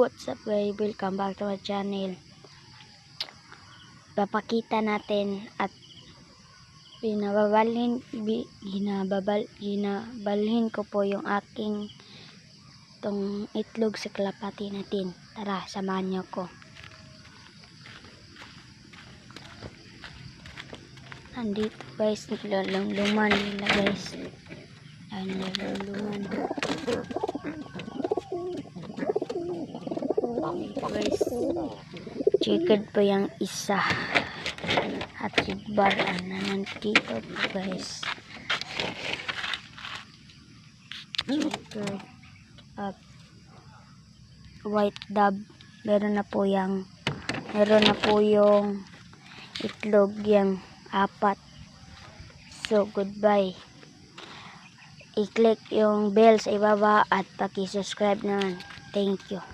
What's up guys? Welcome back to my channel. Papakita natin at ginabalhin ko po yung aking tong itlog sa kalapati natin. Tara, samahan niyo ko. Andito guys, niluluman nila guys. Niluluman. Guys, chicken pa yung isa at sigbar na nandito po guys. Chicken at white dove, meron na po yung itlog yung 4. So goodbye, i-click yung bell sa ibaba at paki-subscribe naman. Thank you.